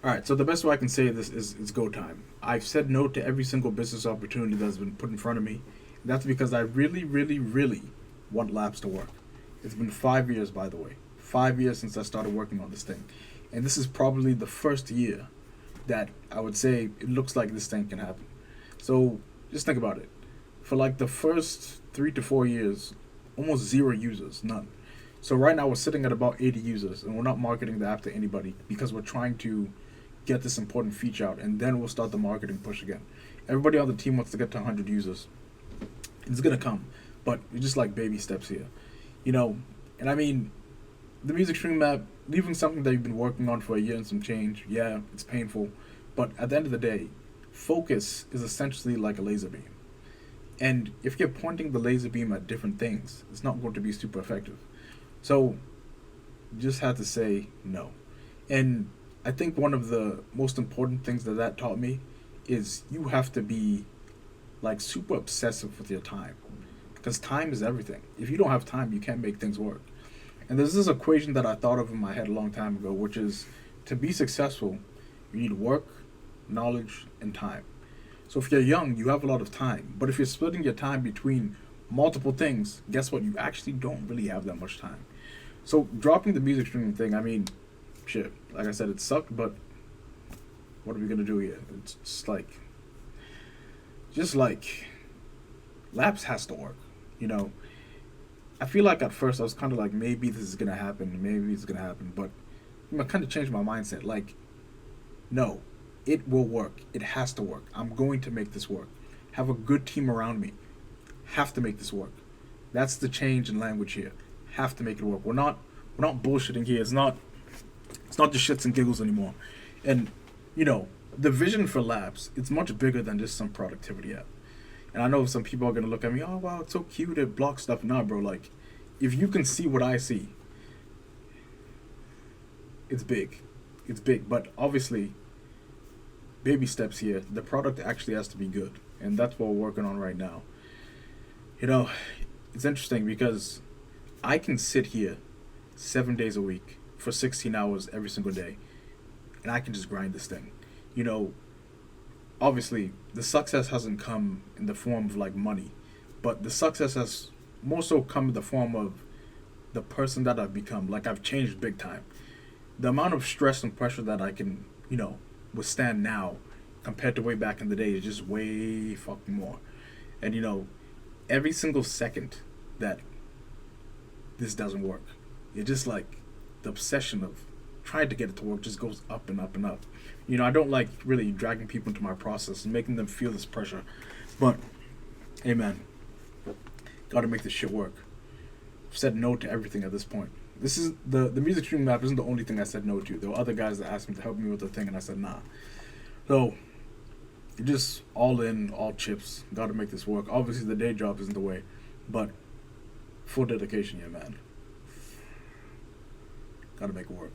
All right, so the best way I can say this is it's go time. I've said no to every single business opportunity that's been put in front of me. That's because I really, really, really want Labs to work. It's been 5 years, by the way. 5 years since I started working on this thing. And this is probably the first year that I would say it looks like this thing can happen. So just think about it. For like the first 3 to 4 years, almost zero users, none. So right now we're sitting at about 80 users, and we're not marketing the app to anybody because we're trying to get this important feature out, and then we'll start the marketing push again. Everybody on the team wants to get to 100 users. It's gonna come, but it's just like baby steps here, you know. And I mean, the music stream app, leaving something that you've been working on for a year and some change, yeah, it's painful, but at the end of the day, focus is essentially like a laser beam. And if you're pointing the laser beam at different things, it's not going to be super effective. So you just had to say no. And I think one of the most important things that that taught me is you have to be like super obsessive with your time because time is everything. If you don't have time, you can't make things work. And there's this equation that I thought of in my head a long time ago, which is to be successful, you need work, knowledge, and time. So if you're young, you have a lot of time. But if you're splitting your time between multiple things, guess what? You actually don't really have that much time. So dropping the music streaming thing, I mean, shit. Like I said, it sucked, but what are we gonna do here? It's just like, Labs has to work. You know, I feel like at first I was kind of like, maybe this is gonna happen, maybe it's gonna happen, but I kind of changed my mindset. Like, no, it will work. It has to work. I'm going to make this work. Have a good team around me. Have to make this work. That's the change in language here. Have to make it work. We're not bullshitting here. It's not just shits and giggles anymore. And you know, the vision for Labs, it's much bigger than just some productivity app. And I know some people are gonna look at me, oh wow, it's so cute, it blocks stuff. Nah, bro, like if you can see what I see, it's big. It's big. But obviously, baby steps here. The product actually has to be good. And that's what we're working on right now. You know, it's interesting because I can sit here 7 days a week for 16 hours every single day, and I can just grind this thing. You know, obviously, the success hasn't come in the form of like money, but the success has more so come in the form of the person that I've become. Like, I've changed big time. The amount of stress and pressure that I can, withstand now compared to way back in the day is just way fucking more. And, every single second that this doesn't work, it's just like the obsession of trying to get it to work just goes up and up and up. I don't like really dragging people into my process and making them feel this pressure. But, hey man, gotta make this shit work. I've said no to everything at this point. This is the music streaming map isn't the only thing I said no to. There were other guys that asked me to help me with the thing, and I said nah. So, just all in, all chips. Gotta make this work. Obviously, the day job isn't the way, but full dedication, yeah, man. Gotta make it work.